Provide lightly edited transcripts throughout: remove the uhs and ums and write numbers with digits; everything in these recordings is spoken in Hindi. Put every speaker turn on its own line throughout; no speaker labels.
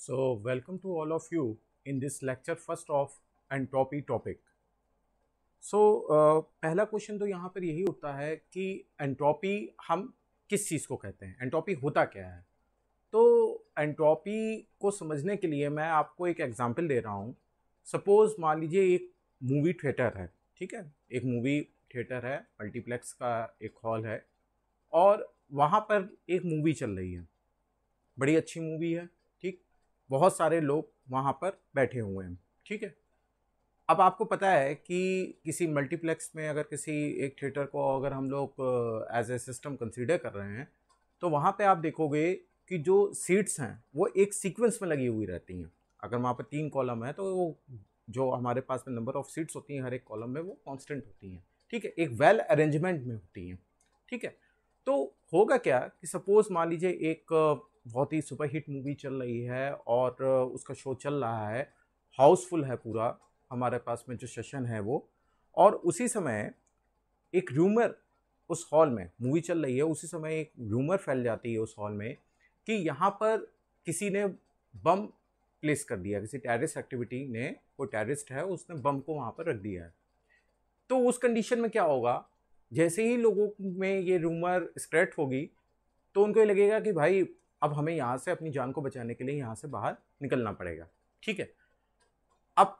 So, welcome to all of you in this lecture first of entropy topic. So पहला क्वेश्चन तो यहाँ पर यही उठता है कि एंट्रोपी हम किस चीज़ को कहते हैं, एंट्रोपी होता क्या है. तो एंट्रोपी को समझने के लिए मैं आपको एक एग्जांपल दे रहा हूँ. सपोज मान लीजिए एक मूवी थिएटर है, ठीक है, एक मूवी थिएटर है, मल्टीप्लेक्स का एक हॉल है और वहाँ पर एक मूवी चल रही है, बड़ी अच्छी मूवी है, ठीक. बहुत सारे लोग वहाँ पर बैठे हुए हैं, ठीक है. अब आपको पता है कि किसी मल्टीप्लेक्स में अगर किसी एक थिएटर को अगर हम लोग एज ए सिस्टम कंसीडर कर रहे हैं तो वहाँ पे आप देखोगे कि जो सीट्स हैं वो एक सीक्वेंस में लगी हुई रहती हैं. अगर वहाँ पर 3 कॉलम है तो वो जो हमारे पास में नंबर ऑफ सीट्स होती हैं हर एक कॉलम में वो कांस्टेंट होती हैं, ठीक है, एक वेल अरेंजमेंट में होती हैं, ठीक है. तो होगा क्या कि सपोज मान लीजिए एक बहुत ही सुपर हिट मूवी चल रही है और उसका शो चल रहा है, हाउसफुल है पूरा हमारे पास में जो सेशन है वो, और उसी समय एक र्यूमर उस हॉल में मूवी चल रही है, उसी समय एक र्यूमर फैल जाती है उस हॉल में कि यहाँ पर किसी ने बम प्लेस कर दिया, किसी टेररिस्ट एक्टिविटी ने, वो टेररिस्ट है उसने बम को वहाँ पर रख दिया है. तो उस कंडीशन में क्या होगा, जैसे ही लोगों में ये र्यूमर स्प्रेड होगी तो उनको ये लगेगा कि भाई अब हमें यहाँ से अपनी जान को बचाने के लिए यहाँ से बाहर निकलना पड़ेगा, ठीक है. अब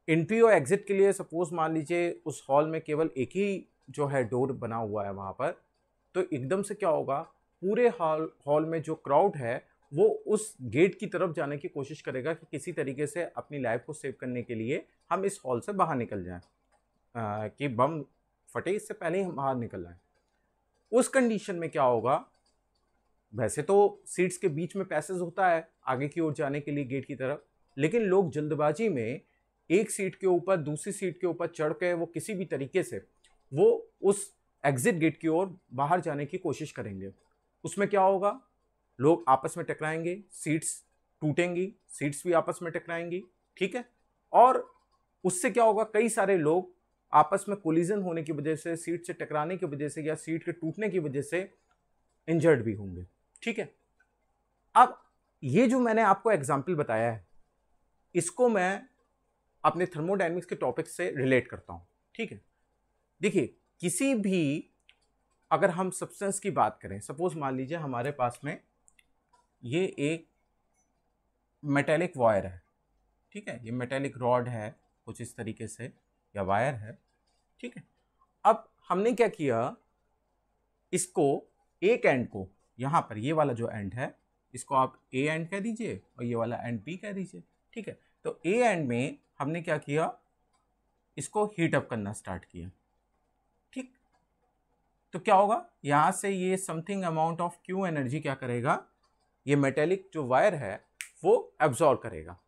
एंट्री और एग्जिट के लिए सपोज मान लीजिए उस हॉल में केवल एक ही जो है डोर बना हुआ है वहाँ पर, तो एकदम से क्या होगा, पूरे हॉल में जो क्राउड है वो उस गेट की तरफ जाने की कोशिश करेगा कि किसी तरीके से अपनी लाइफ को सेव करने के लिए हम इस हॉल से बाहर निकल जाएं, कि बम फटे इससे पहले ही हम बाहर निकल जाएं. उस कंडीशन में क्या होगा, वैसे तो सीट्स के बीच में पैसेज होता है आगे की ओर जाने के लिए गेट की तरफ, लेकिन लोग जल्दबाजी में एक सीट के ऊपर दूसरी सीट के ऊपर चढ़ के वो किसी भी तरीके से वो उस एग्जिट गेट की ओर बाहर जाने की कोशिश करेंगे. उसमें क्या होगा, लोग आपस में टकराएंगे, सीट्स टूटेंगी, सीट्स भी आपस में टकराएंगी, ठीक है. और उससे क्या होगा, कई सारे लोग आपस में कोलिजन होने की वजह से, सीट से टकराने की वजह से या सीट के टूटने की वजह से इंजर्ड भी होंगे, ठीक है. अब ये जो मैंने आपको एग्जाम्पल बताया है इसको मैं अपने थर्मोडायनेमिक्स के टॉपिक से रिलेट करता हूं, ठीक है. देखिए, किसी भी अगर हम सब्सटेंस की बात करें, सपोज मान लीजिए हमारे पास में ये एक मेटेलिक वायर है, ठीक है, ये मेटेलिक रॉड है कुछ इस तरीके से या वायर है, ठीक है. अब हमने क्या किया, इसको एक एंड को यहाँ पर ये वाला जो एंड है इसको आप ए एंड कह दीजिए और ये वाला एंड बी कह दीजिए, ठीक है. तो ए एंड में हमने क्या किया, इसको हीट अप करना स्टार्ट किया, ठीक. तो क्या होगा, यहाँ से ये something amount of Q energy क्या करेगा, ये मेटेलिक जो वायर है वो एब्जॉर्ब करेगा.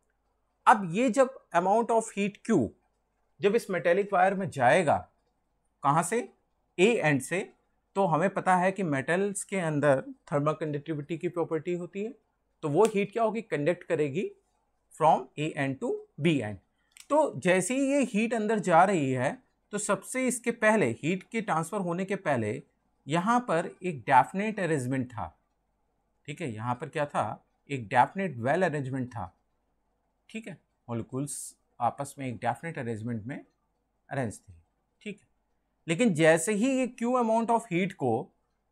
अब ये जब अमाउंट ऑफ हीट क्यू जब इस मेटेलिक वायर में जाएगा, कहाँ से, ए एंड से, तो हमें पता है कि मेटल्स के अंदर थर्मल कंडक्टिविटी की प्रॉपर्टी होती है, तो वो हीट क्या होगी, कंडक्ट करेगी from A end to B end. तो जैसे ही ये हीट अंदर जा रही है तो सबसे इसके पहले, हीट के ट्रांसफर होने के पहले यहाँ पर एक डेफिनेट अरेंजमेंट था, ठीक है. यहाँ पर क्या था, एक डेफिनेट वेल अरेंजमेंट था, ठीक है. मॉलिक्यूल्स आपस में एक डेफिनेट अरेंजमेंट में अरेंज थे, ठीक है. लेकिन जैसे ही ये क्यू अमाउंट ऑफ हीट को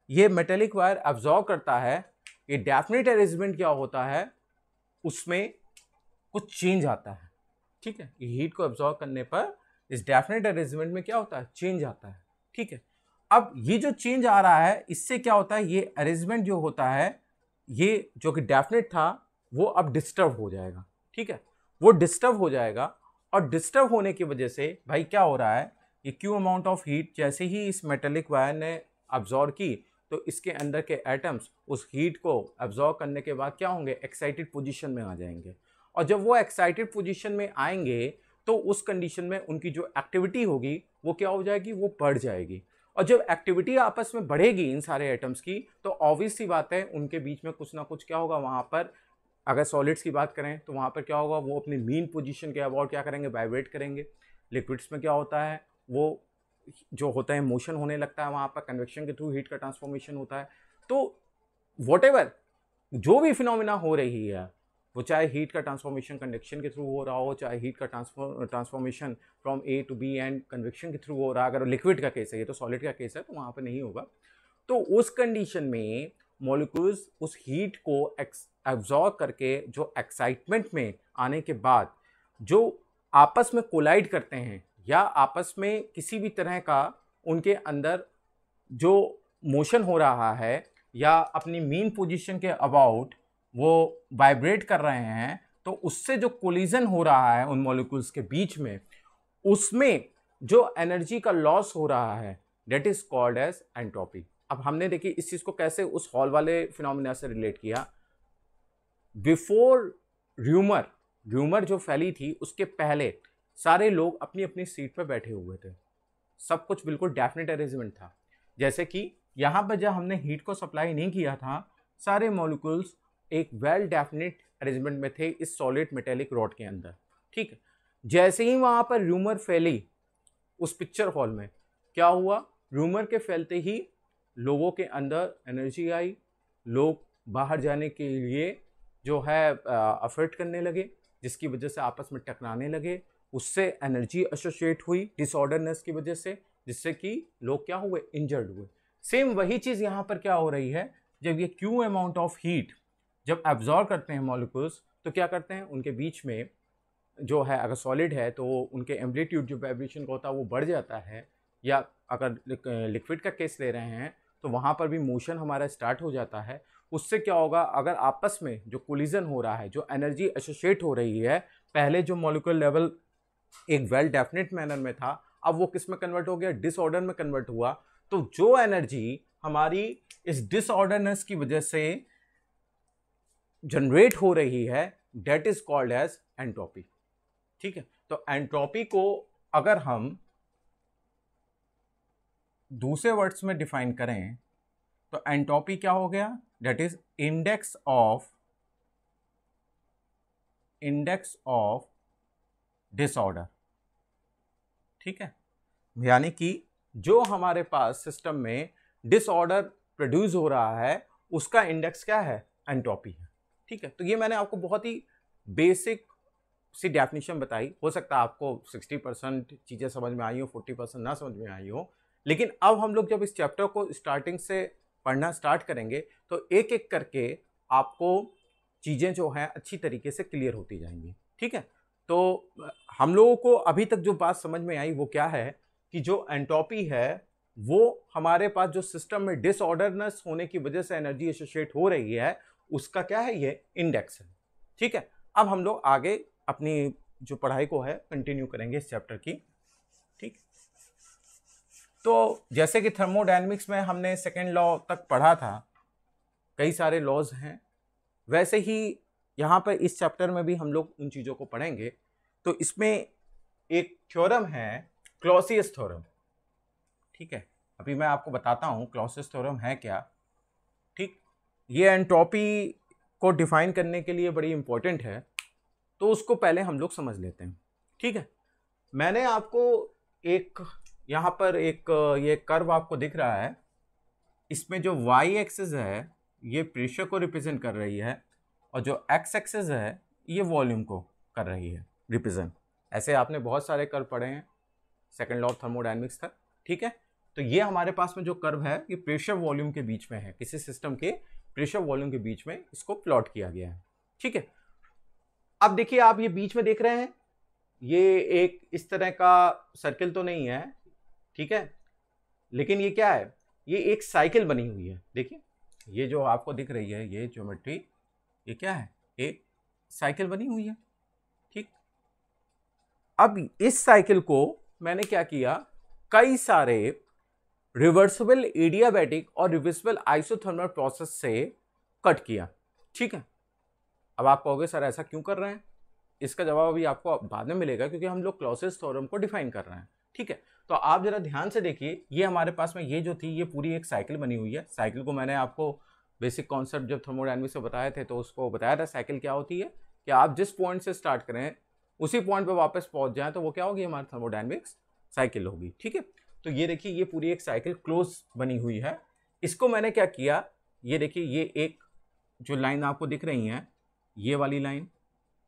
ये मेटेलिक वायर अब्जॉर्ब करता है, ये डेफिनेट अरेंजमेंट क्या होता है, उसमें कुछ चेंज आता है, ठीक है. ये हीट को अब्जॉर्ब करने पर इस डेफिनेट अरेंजमेंट में क्या होता है, चेंज आता है, ठीक है. अब ये जो चेंज आ रहा है इससे क्या होता है, ये अरेंजमेंट जो होता है, ये जो कि डेफिनेट था वो अब डिस्टर्ब हो जाएगा, ठीक है. वो डिस्टर्ब हो जाएगा और डिस्टर्ब होने की वजह से भाई क्या हो रहा है, ये क्यू अमाउंट ऑफ हीट जैसे ही इस मेटेलिक वायर ने अब्जॉर्ब की तो इसके अंदर के एटम्स उस हीट को अब्जॉर्ब करने के बाद क्या होंगे, एक्साइटेड पोजीशन में आ जाएंगे. और जब वो एक्साइटेड पोजीशन में आएंगे तो उस कंडीशन में उनकी जो एक्टिविटी होगी वो क्या हो जाएगी, वो बढ़ जाएगी. और जब एक्टिविटी आपस में बढ़ेगी इन सारे एटम्स की तो ऑब्वियस सी बात है उनके बीच में कुछ ना कुछ क्या होगा, वहाँ पर अगर सॉलिड्स की बात करें तो वहाँ पर क्या होगा, वो अपनी मीन पोजीशन के अबाउट क्या करेंगे, वाइब्रेट करेंगे. लिक्विड्स में क्या होता है, वो जो होता है मोशन होने लगता है, वहाँ पर कन्वेक्शन के थ्रू हीट का ट्रांसफॉर्मेशन होता है. तो वॉट एवर जो भी फिनोमिना हो रही है वो चाहे हीट का ट्रांसफॉर्मेशन कंडक्शन के थ्रू हो रहा हो, चाहे हीट का transformation from A to B end convection के थ्रू हो रहा है। अगर लिक्विड का केस है, ये तो सॉलिड का केस है, तो वहाँ पर नहीं होगा। तो उस कंडीशन में मॉलिक्यूल्स उस हीट को एब्जॉर्ब करके जो एक्साइटमेंट में आने के बाद जो आपस में कोलाइड करते हैं या आपस में किसी भी तरह का उनके अंदर जो मोशन हो रहा है या अपनी मीन पोजीशन के अबाउट वो वाइब्रेट कर रहे हैं, तो उससे जो कोलिजन हो रहा है उन मॉलिक्यूल्स के बीच में, उसमें जो एनर्जी का लॉस हो रहा है that is called as entropy. अब हमने देखिए इस चीज को कैसे उस हॉल वाले फिनोमिना से रिलेट किया। बिफोर र्यूमर जो फैली थी उसके पहले सारे लोग अपनी अपनी सीट पर बैठे हुए थे, सब कुछ बिल्कुल डेफिनेट अरेंजमेंट था। जैसे कि यहाँ पर जब हमने हीट को सप्लाई नहीं किया था, सारे मॉलिक्यूल्स एक वेल डेफिनेट अरेंजमेंट में थे इस सॉलिड मेटेलिक रॉड के अंदर, ठीक है। जैसे ही वहाँ पर र्यूमर फैली उस पिक्चर हॉल में, क्या हुआ, र्यूमर के फैलते ही लोगों के अंदर एनर्जी आई, लोग बाहर जाने के लिए जो है एफर्ट करने लगे, जिसकी वजह से आपस में टकराने लगे, उससे एनर्जी एसोसिएट हुई डिसऑर्डरनेस की वजह से, जिससे कि लोग क्या हुए, इंजर्ड हुए। सेम वही चीज़ यहाँ पर क्या हो रही है, जब ये क्यू अमाउंट ऑफ हीट जब एब्जॉर्ब करते हैं मॉलिक्यूल्स, तो क्या करते हैं, उनके बीच में जो है, अगर सॉलिड है तो उनके एम्पलीट्यूड जो वाइब्रेशन का होता है वो बढ़ जाता है, या अगर लिक्विड का केस ले रहे हैं तो वहाँ पर भी मोशन हमारा स्टार्ट हो जाता है। उससे क्या होगा, अगर आपस में जो कोलिजन हो रहा है, जो एनर्जी एसोसिएट हो रही है, पहले जो मॉलिक्यूल लेवल एक वेल डेफिनेट मैनर में था, अब वो किस में कन्वर्ट हो गया, डिसऑर्डर में कन्वर्ट हुआ। तो जो एनर्जी हमारी इस डिसऑर्डरनेस की वजह से जनरेट हो रही है that is called as entropy, ठीक है। तो एंट्रोपी को अगर हम दूसरे वर्ड्स में डिफाइन करें तो एंट्रोपी क्या हो गया, that is index of disorder, ठीक है। यानी कि जो हमारे पास सिस्टम में डिसऑर्डर प्रोड्यूस हो रहा है उसका इंडेक्स क्या है, एंट्रोपी है, ठीक है। तो ये मैंने आपको बहुत ही बेसिक सी डेफिनेशन बताई। हो सकता है आपको 60% चीज़ें समझ में आई हो, 40% ना समझ में आई हो, लेकिन अब हम लोग जब इस चैप्टर को स्टार्टिंग से पढ़ना स्टार्ट करेंगे तो एक एक करके आपको चीज़ें जो हैं अच्छी तरीके से क्लियर होती जाएंगी, ठीक है। तो हम लोगों को अभी तक जो बात समझ में आई वो क्या है कि जो एंट्रोपी है वो हमारे पास जो सिस्टम में डिसऑर्डरनेस होने की वजह से एनर्जी एसोसिएट हो रही है उसका क्या है, ये इंडेक्स है, ठीक है। अब हम लोग आगे अपनी जो पढ़ाई को है कंटिन्यू करेंगे इस चैप्टर की, ठीक। तो जैसे कि थर्मोडायनेमिक्स में हमने सेकेंड लॉ तक पढ़ा था, कई सारे लॉज हैं, वैसे ही यहाँ पर इस चैप्टर में भी हम लोग उन चीज़ों को पढ़ेंगे। तो इसमें एक थ्योरम है क्लॉसियस थ्योरम, ठीक है। अभी मैं आपको बताता हूँ क्लॉसियस थ्योरम है क्या, ठीक। ये एंट्रोपी को डिफाइन करने के लिए बड़ी इंपॉर्टेंट है, तो उसको पहले हम लोग समझ लेते हैं, ठीक है। मैंने आपको एक यहाँ पर एक ये कर्व आपको दिख रहा है, इसमें जो वाई एक्सिस है ये प्रेशर को रिप्रेजेंट कर रही है और जो एक्स एक्सिस है ये वॉल्यूम को कर रही है रिप्रेजेंट। ऐसे आपने बहुत सारे कर्व पढ़े हैं सेकेंड लॉ ऑफ थर्मोडायनेमिक्स तक, ठीक है। तो ये हमारे पास में जो कर्व है ये प्रेशर वॉल्यूम के बीच में है, किसी सिस्टम के प्रेशर वॉल्यूम के बीच में इसको प्लॉट किया गया है, ठीक है। अब देखिए आप ये बीच में देख रहे हैं, ये एक इस तरह का सर्किल तो नहीं है, ठीक है, लेकिन ये क्या है, ये एक साइकिल बनी हुई है। देखिए ये जो आपको दिख रही है ये ज्योमेट्री, ये क्या है, एक साइकिल बनी हुई है, ठीक। अब इस साइकिल को मैंने क्या किया, कई सारे रिवर्सिबल एडियाबैटिक और रिवर्सिबल आइसोथर्मल प्रोसेस से कट किया, ठीक है। अब आप कहोगे सर ऐसा क्यों कर रहे हैं, इसका जवाब अभी आपको बाद में मिलेगा, क्योंकि हम लोग क्लॉसियस थ्योरम को डिफाइन कर रहे हैं, ठीक है। तो आप जरा ध्यान से देखिए, ये हमारे पास में ये जो थी ये पूरी एक साइकिल बनी हुई है। साइकिल को मैंने आपको बेसिक कॉन्सेप्ट जब थर्मोडायनेमिक्स से बताए थे तो उसको बताया था साइकिल क्या होती है, कि आप जिस पॉइंट से स्टार्ट करें उसी पॉइंट पर वापस पहुंच जाएं तो वो क्या होगी, हमारी थर्मोडायनेमिक्स साइकिल होगी, ठीक है। तो ये देखिए ये पूरी एक साइकिल क्लोज बनी हुई है। इसको मैंने क्या किया, ये देखिए ये एक जो लाइन आपको दिख रही हैं ये वाली लाइन,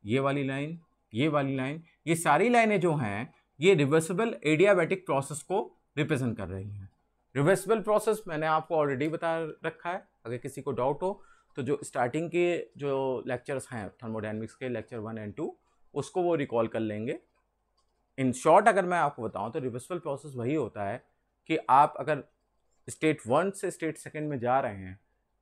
ये वाली लाइन, ये वाली लाइन, ये सारी लाइनें जो हैं ये रिवर्सिबल एडियाबैटिक प्रोसेस को रिप्रेजेंट कर रही हैं। रिवर्सिबल प्रोसेस मैंने आपको ऑलरेडी बता रखा है, अगर किसी को डाउट हो तो जो स्टार्टिंग के जो लेक्चर्स हैं थर्मोडायनेमिक्स के लेक्चर 1 एंड 2 उसको वो रिकॉल कर लेंगे। इन शॉर्ट अगर मैं आपको बताऊं तो रिवर्सिबल प्रोसेस वही होता है कि आप अगर स्टेट 1 से स्टेट 2 में जा रहे हैं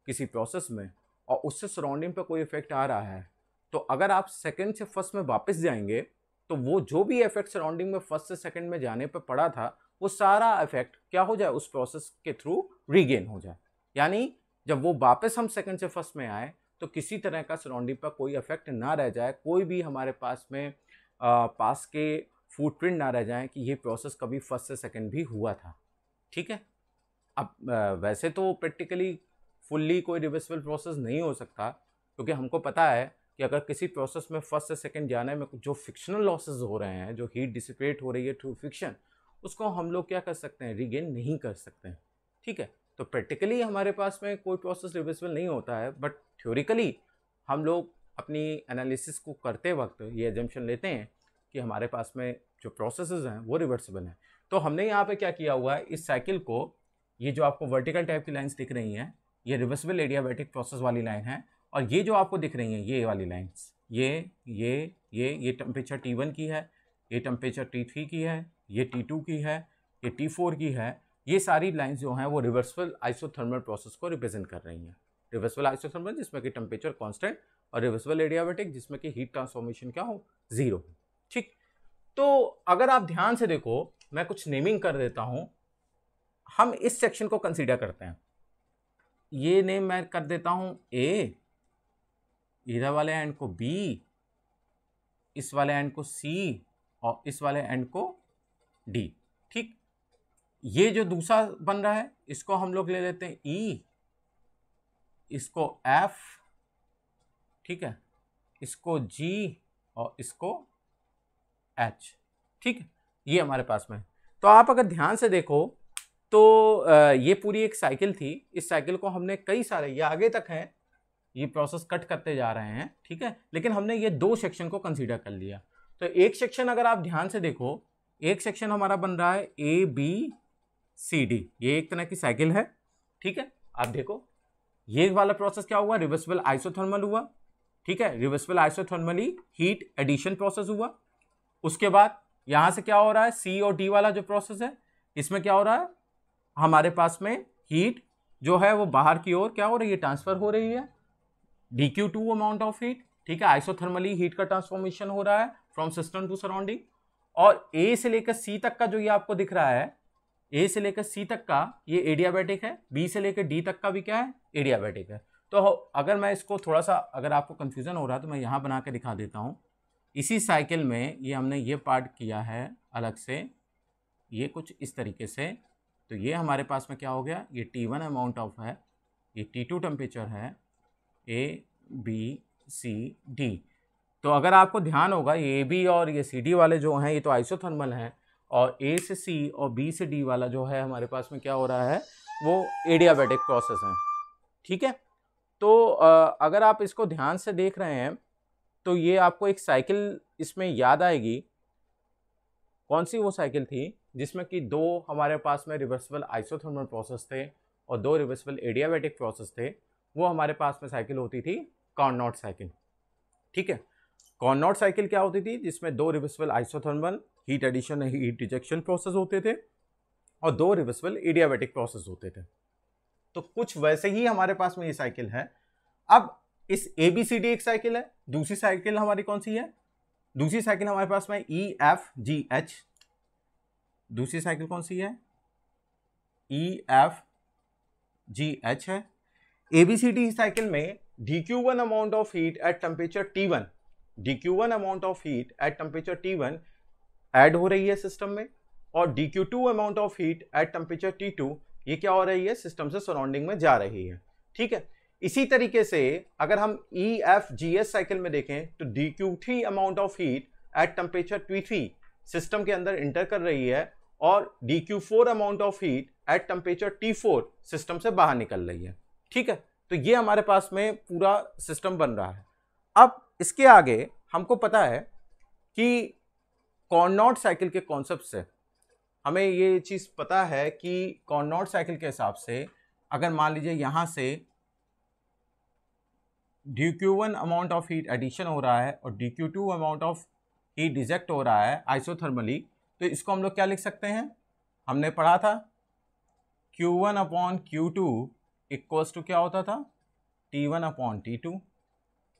किसी प्रोसेस में और उससे सराउंडिंग पर कोई इफेक्ट आ रहा है, तो अगर आप सेकंड से फर्स्ट में वापस जाएंगे तो वो जो भी इफेक्ट सराउंडिंग में फर्स्ट से सेकंड में जाने पर पड़ा था वो सारा इफेक्ट क्या हो जाए, उस प्रोसेस के थ्रू रीगेन हो जाए। यानी जब वो वापस हम सेकंड से फर्स्ट में आए तो किसी तरह का सराउंडिंग पर कोई इफेक्ट ना रह जाए, कोई भी हमारे पास में पास के फुटप्रिंट ना रह जाए कि ये प्रोसेस कभी फर्स्ट से सेकंड भी हुआ था। ठीक है, अब वैसे तो प्रैक्टिकली फुल्ली कोई रिवर्सिबल प्रोसेस नहीं हो सकता, क्योंकि हमको पता है कि अगर किसी प्रोसेस में फर्स्ट से सेकंड जाने में जो फिक्शनल लॉसेस हो रहे हैं, जो हीट डिसिपेट हो रही है थ्रू फिक्शन, उसको हम लोग क्या कर सकते हैं, रीगेन नहीं कर सकते हैं। ठीक है, तो प्रैक्टिकली हमारे पास में कोई प्रोसेस रिवर्सिबल नहीं होता है, बट थ्योरिकली हम लोग अपनी एनालिसिस को करते वक्त ये एजम्पशन लेते हैं कि हमारे पास में जो प्रोसेसेस हैं वो रिवर्सिबल हैं। तो हमने यहाँ पे क्या किया हुआ है, इस साइकिल को, ये जो आपको वर्टिकल टाइप की लाइंस दिख रही हैं ये रिवर्सिबल एडियाबैटिक प्रोसेस वाली लाइन है, और ये जो आपको दिख रही हैं ये वाली लाइंस, ये टेम्परेचर T1 की है, ये टेम्परेचर T3 की है, ये T2 की है, ये T4 की है। ये सारी लाइंस जो हैं वो रिवर्सिबल आइसोथर्मल प्रोसेस को रिप्रेजेंट कर रही हैं। रिवर्सिबल आइसोथर्मल जिसमें कि टेम्परेचर कांस्टेंट, और रिवर्सिबल एडियाबैटिक जिसमें कि हीट ट्रांसफॉर्मेशन क्या हो, 0 हो। ठीक, तो अगर आप ध्यान से देखो, मैं कुछ नेमिंग कर देता हूं। हम इस सेक्शन को कंसीडर करते हैं, ये नेम मैं कर देता हूं ए, इधर वाले एंड को बी, इस वाले एंड को सी, और इस वाले एंड को डी। ठीक, ये जो दूसरा बन रहा है इसको हम लोग ले लेते हैं ई, इसको एफ, ठीक है, इसको जी, और इसको एच। ठीक, ये हमारे पास में। तो आप अगर ध्यान से देखो तो ये पूरी एक साइकिल थी। इस साइकिल को हमने कई सारे, ये आगे तक है, ये प्रोसेस कट करते जा रहे हैं। ठीक है, लेकिन हमने ये 2 सेक्शन को कंसीडर कर लिया। तो एक सेक्शन अगर आप ध्यान से देखो, एक सेक्शन हमारा बन रहा है ए बी सी डी, ये एक तरह की साइकिल है। ठीक है, आप देखो ये वाला प्रोसेस क्या हुआ, रिवर्सिबल आइसोथर्मल हुआ। ठीक है, reversible isothermally heat addition process हुआ। उसके बाद यहां से क्या हो रहा है, सी और डी वाला जो प्रोसेस है इसमें क्या हो रहा है, हमारे पास में हीट जो है वो बाहर की ओर क्या हो रही है, ट्रांसफर हो रही है, dQ2 अमाउंट ऑफ हीट। ठीक है, आइसोथर्मली हीट का ट्रांसफॉर्मेशन हो रहा है फ्रॉम सिस्टम टू सराउंडिंग। और ए से लेकर सी तक का जो ये आपको दिख रहा है, ए से लेकर सी तक का ये एडियाबैटिक है, बी से लेकर डी तक का भी क्या है, एडियाबैटिक है। तो अगर मैं इसको थोड़ा सा, अगर आपको कंफ्यूजन हो रहा है तो मैं यहाँ बना के दिखा देता हूँ। इसी साइकिल में ये हमने ये पार्ट किया है अलग से, ये कुछ इस तरीके से। तो ये हमारे पास में क्या हो गया, ये T1 अमाउंट ऑफ है, ये T2 टेम्परेचर है, ए बी सी डी। तो अगर आपको ध्यान होगा ये ए बी और ये सी डी वाले जो हैं ये तो आइसोथर्मल हैं, और ए से सी और बी से डी वाला जो है हमारे पास में क्या हो रहा है, वो एडियाबैटिक प्रोसेस है। ठीक है, तो अगर आप इसको ध्यान से देख रहे हैं तो ये आपको एक साइकिल इसमें याद आएगी। कौन सी वो साइकिल थी जिसमें कि 2 हमारे पास में रिवर्सिबल आइसोथर्मल प्रोसेस थे और 2 रिवर्सिबल एडियाबैटिक प्रोसेस थे। वो हमारे पास में साइकिल होती थी कार्नोट साइकिल। ठीक है, कार्नोट साइकिल क्या होती थी, जिसमें 2 reversible isothermal heat addition heat rejection process होते थे और 2 रिवर्सिबल एडियाबैटिक प्रोसेस होते थे। तो कुछ वैसे ही हमारे पास में ये साइकिल है। अब इस ABCD एक साइकिल है, दूसरी साइकिल हमारी कौन सी है, दूसरी साइकिल हमारे पास में EFGH। दूसरी साइकिल कौन सी है, EFGH है। ABCD साइकिल में dQ1 amount of heat at temperature T1, dQ1 amount of heat at temperature T1 add हो रही है सिस्टम में, और dQ2 amount of heat at temperature T2 ये क्या हो रही है, सिस्टम से सराउंडिंग में जा रही है। ठीक है, इसी तरीके से अगर हम EFGH साइकिल में देखें तो dQ3 amount of heat at temperature T3 system के अंदर इंटर कर रही है, और dQ4 amount of heat at temperature T4 system से बाहर निकल रही है। ठीक है, तो ये हमारे पास में पूरा सिस्टम बन रहा है। अब इसके आगे हमको पता है कि कॉर्नोट साइकिल के कॉन्सेप्ट से हमें ये चीज पता है कि कॉर्नोट साइकिल के हिसाब से अगर मान लीजिए यहां से dq1 amount of heat addition हो रहा है और dq2 amount of heat reject हो रहा है आइसोथर्मली, तो इसको हम लोग क्या लिख सकते हैं, हमने पढ़ा था q1 upon q2 equals to क्या होता था T1 अपॉन T2,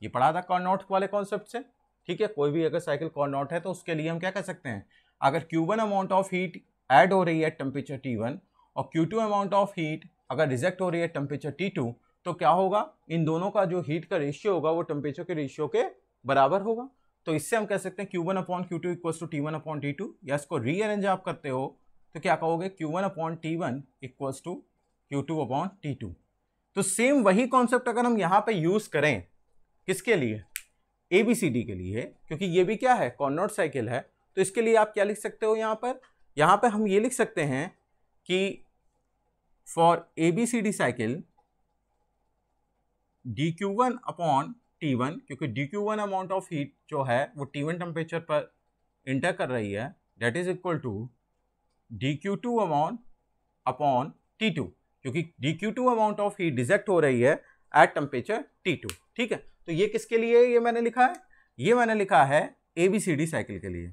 ये पढ़ा था कॉर्नोट वाले कॉन्सेप्ट से। ठीक है, कोई भी अगर साइकिल कॉर्नोट है तो उसके लिए हम क्या कर सकते हैं, अगर Q1 amount of heat add हो रही है टेम्परेचर T1 और Q2 अमाउंट ऑफ हीट अगर रिजेक्ट हो रही है टेम्परेचर T2, तो क्या होगा, इन दोनों का जो हीट का रेशियो होगा वो टेम्परेचर के रेशियो के बराबर होगा। तो इससे हम कह सकते हैं Q1 upon Q2 equals to T1 upon T2, या इसको रीअरेंज आप करते हो तो क्या कहोगे Q1 upon T1 equals to Q2 upon T2। तो सेम वही कॉन्सेप्ट अगर हम यहाँ पे यूज करें किसके लिए, ABCD के लिए, क्योंकि ये भी क्या है कॉर्नोट साइकिल है, तो इसके लिए आप क्या लिख सकते हो यहाँ पर हम ये लिख सकते हैं कि for ABCD cycle dq1 upon T1, क्योंकि dq1 अमाउंट ऑफ हीट जो है वो T1 टेम्परेचर पर इंटर कर रही है, that is equal to dq2 amount upon T2, क्योंकि dq2 amount of heat reject हो रही है एट टेम्परेचर T2। ठीक है, तो ये किसके लिए ये मैंने लिखा है, ये मैंने लिखा है ABCD साइकिल के लिए।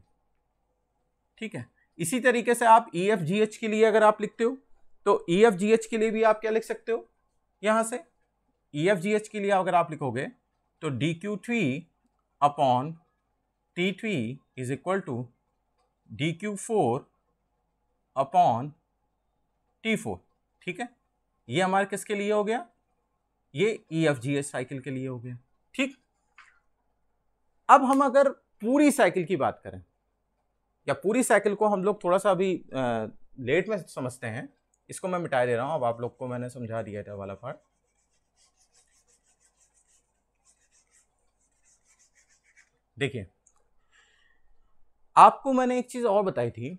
ठीक है, इसी तरीके से आप EFGH के लिए अगर आप लिखते हो तो EFGH के लिए भी आप क्या लिख सकते हो, यहां से EFGH के लिए अगर आप लिखोगे तो dq3 upon T3 is equal to dq4 upon T4। ठीक है, ये हमारे किसके लिए हो गया, ये EFGH साइकिल के लिए हो गया। ठीक, अब हम अगर पूरी साइकिल की बात करें, या पूरी साइकिल को हम लोग थोड़ा सा अभी लेट में समझते हैं, इसको मैं मिटा दे रहा हूं, अब आप लोग को मैंने समझा दिया था वाला पार्ट। देखिए, आपको मैंने एक चीज और बताई थी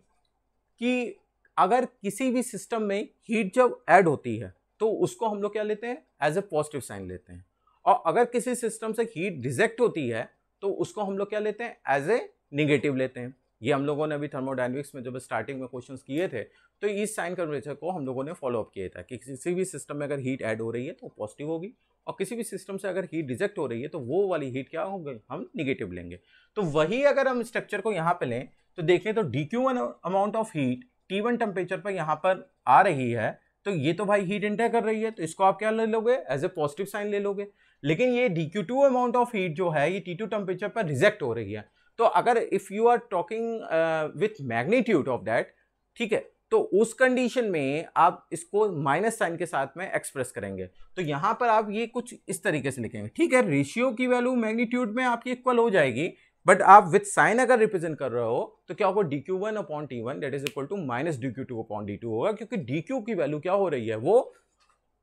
कि अगर किसी भी सिस्टम में हीट जब ऐड होती है तो उसको हम लोग क्या लेते हैं, एज ए पॉजिटिव साइन लेते हैं, और अगर किसी सिस्टम से हीट रिजेक्ट होती है तो उसको हम लोग क्या लेते हैं, एज ए निगेटिव लेते हैं। ये हम लोगों ने अभी थर्मोडायनेमिक्स में जब स्टार्टिंग में क्वेश्चंस किए थे तो इस साइन कन्वेंशन को हम लोगों ने फॉलो अप किया था कि किसी भी सिस्टम में अगर हीट ऐड हो रही है तो पॉजिटिव होगी, और किसी भी सिस्टम से अगर हीट रिजेक्ट हो रही है तो वो वाली हीट क्या होगी, हम निगेटिव लेंगे। तो वही अगर हम स्ट्रक्चर को यहाँ पे लें तो देखें तो dq1 amount of heat T1 temperature पर यहाँ पर आ रही है, तो ये तो भाई हीट एंटर कर रही है, तो इसको आप क्या ले लोगे, एज ए पॉजिटिव साइन ले लोगे। लेकिन ये dq2 अमाउंट ऑफ हीट जो है ये T2 टेम्परेचर पर रिजेक्ट हो रही है, तो अगर if you are talking with magnitude of that, ठीक है, तो उस कंडीशन में आप इसको माइनस साइन के साथ में एक्सप्रेस करेंगे। तो यहां पर आप ये कुछ इस तरीके से लिखेंगे। ठीक है, रेशियो की वैल्यू मैग्नीट्यूड में आपकी इक्वल हो जाएगी, बट आप विथ साइन अगर रिप्रेजेंट कर रहे हो तो क्या होगा, dq1 upon T1 that is equal to minus dq2 upon D2 होगा, क्योंकि dq की वैल्यू क्या हो रही है, वो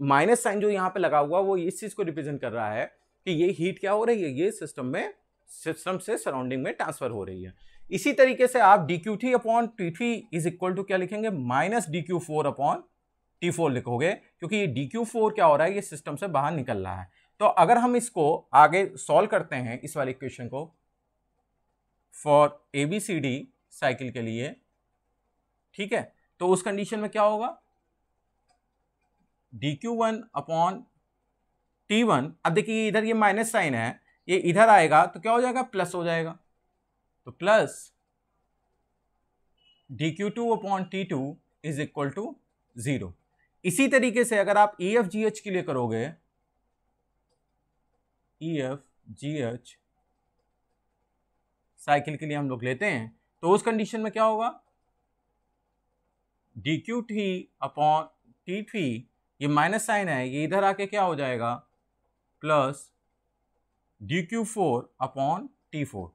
माइनस साइन जो यहाँ पे लगा हुआ वो इस चीज को रिप्रेजेंट कर रहा है कि ये हीट क्या हो रही है, ये सिस्टम से सराउंडिंग में ट्रांसफर हो रही है। इसी तरीके से आप dq3 upon T3 is equal to क्या लिखेंगे, माइनस dq4 अपॉन T4 लिखोगे, क्योंकि ये dq4 क्या हो रहा है, ये सिस्टम से बाहर निकल रहा है। तो अगर हम इसको आगे सॉल्व करते हैं इस वाले इक्वेशन को फॉर ABCD साइकिल के लिए, ठीक है, तो उस कंडीशन में क्या होगा, dq1 अपॉन T1, अब देखिए इधर ये माइनस साइन है, ये इधर आएगा तो क्या हो जाएगा, प्लस हो जाएगा, तो plus dq2 upon T2 is equal to 0। इसी तरीके से अगर आप EFGH के लिए करोगे, EFGH साइकिल के लिए हम लोग लेते हैं, तो उस कंडीशन में क्या होगा, dq3 अपॉन T3, ये माइनस साइन है, ये इधर आके क्या हो जाएगा, प्लस dq4 अपॉन T4।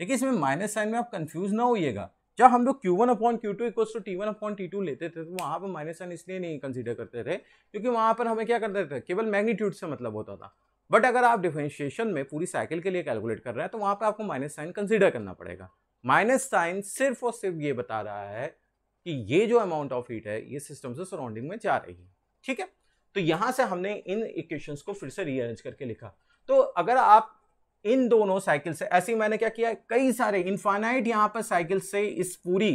देखिए इसमें माइनस साइन में आप कंफ्यूज ना होइएगा, जब हम लोग Q1 upon Q2 equals to T1 upon T2 लेते थे तो वहां पर माइनस साइन इसलिए नहीं कंसीडर करते थे क्योंकि वहां पर हमें क्या करते थे, केवल मैग्नीट्यूड से मतलब होता था। बट अगर आप डिफरेंशिएशन में पूरी साइकिल के लिए कैलकुलेट कर रहे हैं तो वहां पर आपको माइनस साइन कंसीडर करना पड़ेगा। माइनस साइन सिर्फ और सिर्फ ये बता रहा है कि ये जो अमाउंट ऑफ हीट है ये सिस्टम से सराउंडिंग में जा रही है। ठीक है, तो यहां से हमने इन इक्वेशंस को फिर से रीअरेंज करके लिखा। तो अगर आप इन दोनों साइकिल से, ऐसे ही मैंने क्या किया, कई सारे इनफाइनाइट यहां पर साइकिल से इस पूरी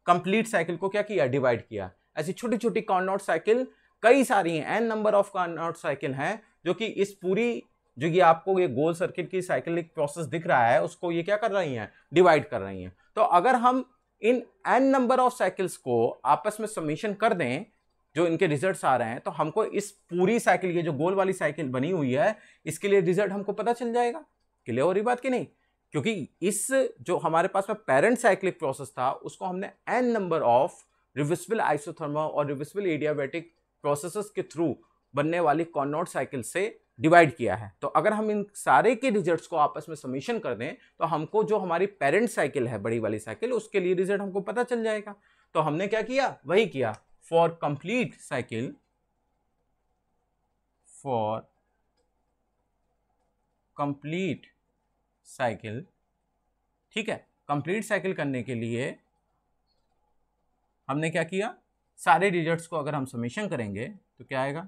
कंप्लीट साइकिल को क्या किया, डिवाइड किया। ऐसी छोटी छोटी कार्नोट साइकिल कई सारी हैं, n number of Carnot cycle हैं, जो कि इस पूरी जो ये आपको ये गोल सर्किट की साइकिलिक प्रोसेस दिख रहा है उसको ये क्या कर रही हैं, डिवाइड कर रही हैं। तो अगर हम इन n नंबर ऑफ साइकिल्स को आपस में समीशन कर दें, जो इनके रिजल्ट्स आ रहे हैं, तो हमको इस पूरी साइकिल, ये जो गोल वाली साइकिल बनी हुई है, इसके लिए रिजल्ट हमको पता चल जाएगा। क्लियर हो रही बात कि नहीं? क्योंकि इस जो हमारे पास में पेरेंट साइक्लिक प्रोसेस था उसको हमने n number of reversible isothermal और रिवर्सिबल एडियाबैटिक प्रोसेसेस के थ्रू बनने वाली कार्नोट साइकिल से डिवाइड किया है। तो अगर हम इन सारे के रिजल्ट्स को आपस में समीशन कर दें तो हमको जो हमारी पेरेंट साइकिल है, बड़ी वाली साइकिल, उसके लिए रिजल्ट हमको पता चल जाएगा। तो हमने क्या किया, वही किया। For complete cycle, for complete cycle, ठीक है, कंप्लीट साइकिल करने के लिए हमने क्या किया, सारे रिजल्ट्स को अगर हम समीशन करेंगे तो क्या आएगा,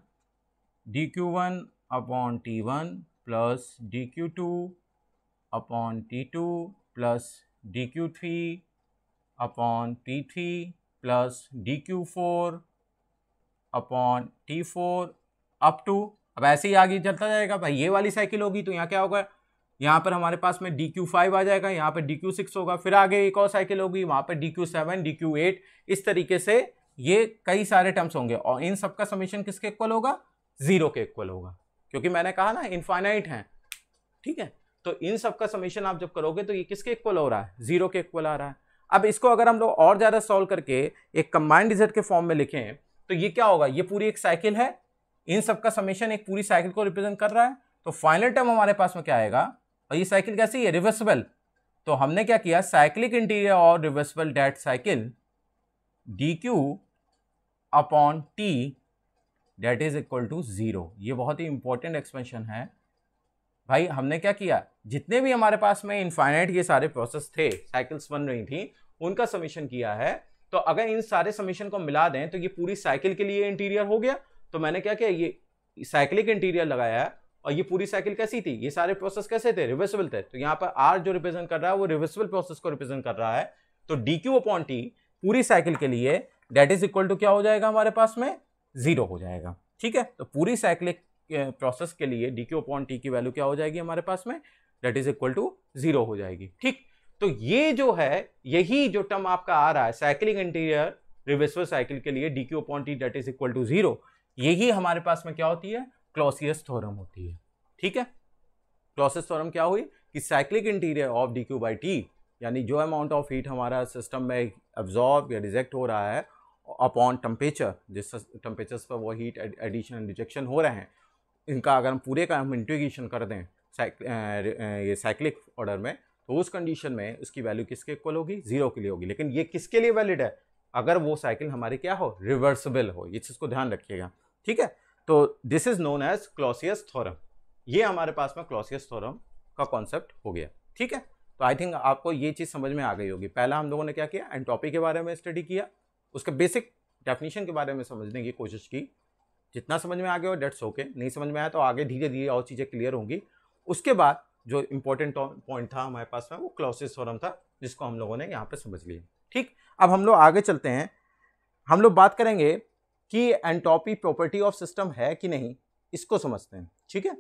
dq1 upon t1 plus dq2 upon t2 plus dq3 upon t3 plus dq4 upon t4 up to, अब ऐसे ही आगे चलता जाएगा भाई। ये वाली साइकिल होगी तो यहाँ क्या होगा, यहाँ पर हमारे पास में dq5 आ जाएगा, यहाँ पर dq6 होगा, फिर आगे एक और साइकिल होगी, वहाँ पर dq7 dq8, इस तरीके से ये कई सारे टर्म्स होंगे और इन सबका समीशन किसके इक्वल होगा, 0 के इक्वल होगा, क्योंकि मैंने कहा ना इनफाइनाइट है, ठीक है। तो इन सबका समीशन आप जब करोगे तो ये किसके इक्वल हो रहा है, 0 के इक्वल आ रहा है। अब इसको अगर हम लोग और ज्यादा सॉल्व करके एक कंबाइंड रिजल्ट के फॉर्म में लिखें तो ये क्या होगा, ये पूरी एक साइकिल है, इन सबका समीशन एक पूरी साइकिल को रिप्रेजेंट कर रहा है। तो फाइनल टर्म हमारे पास में क्या आएगा, और ये साइकिल कैसी है, रिवर्सिबल। तो हमने क्या किया, साइक्लिक इंटीरियर और reversible that cycle dq upon t that is equal to 0। ये बहुत ही इंपॉर्टेंट एक्सपेंशन है भाई। हमने क्या किया, जितने भी हमारे पास में इनफाइनाइट ये सारे प्रोसेस थे, साइकिल्स बन रही थी, उनका समीशन किया है। तो अगर इन सारे समीशन को मिला दें तो ये पूरी साइकिल के लिए इंटीरियर हो गया। तो मैंने क्या किया, ये साइक्लिक इंटीरियर लगाया है और ये पूरी साइकिल कैसी थी, ये सारे प्रोसेस कैसे थे, रिवर्सिबल थे। तो यहाँ पर R जो रिप्रेजेंट कर रहा है वो रिवर्सिबल प्रोसेस को रिप्रेजेंट कर रहा है। तो dq अपॉन t पूरी साइकिल के लिए डेट इज इक्वल टू क्या हो जाएगा, हमारे पास में 0 हो जाएगा, ठीक है। तो पूरी साइक्लिक प्रोसेस के लिए dq अपॉन t की वैल्यू क्या हो जाएगी हमारे पास में, डेट इज इक्वल टू 0 हो जाएगी, ठीक। तो ये जो है, यही जो टर्म आपका आ रहा है साइक्लिक इंटीरियर रिवर्सिबल साइकिल के लिए dq upon t that is equal to 0, यही हमारे पास में क्या होती है, क्लॉसियस थ्योरम होती है, ठीक है। क्लॉसियस थ्योरम क्या हुई कि cyclic interior of dq by t, यानी जो अमाउंट ऑफ हीट हमारा सिस्टम में एब्जॉर्ब या रिजेक्ट हो रहा है अपॉन टेम्परेचर, जिस टेम्परेचर पर वो हीट एडिशन एंड रिजेक्शन हो रहे हैं, इनका अगर हम पूरे का हम इंटीग्रेशन कर दें ये साइक्लिक ऑर्डर में, तो उस कंडीशन में उसकी वैल्यू किसके इक्वल होगी, 0 के लिए होगी। लेकिन ये किसके लिए वैलिड है, अगर वो साइकिल हमारी क्या हो, रिवर्सिबल हो। ये चीज़ को ध्यान रखिएगा, ठीक है। तो this is known as Clausius theorem. ये हमारे पास में क्लॉसियस थ्योरम का कॉन्सेप्ट हो गया, ठीक है। तो आई थिंक आपको ये चीज़ समझ में आ गई होगी। पहला हम लोगों ने क्या किया, एंट्रोपी के बारे में स्टडी किया, उसके बेसिक डेफिनेशन के बारे में समझने की कोशिश की। जितना समझ में आ गया हो डेट्स ओके, नहीं समझ में आया तो आगे धीरे धीरे और चीज़ें क्लियर होंगी। उसके बाद जो इंपॉर्टेंट पॉइंट था हमारे पास में वो क्लॉसियस थ्योरम था, जिसको हम लोगों ने यहाँ पे समझ लिया, ठीक। अब हम लोग आगे चलते हैं, हम लोग बात करेंगे कि एंट्रोपी प्रॉपर्टी ऑफ सिस्टम है कि नहीं, इसको समझते हैं, ठीक है।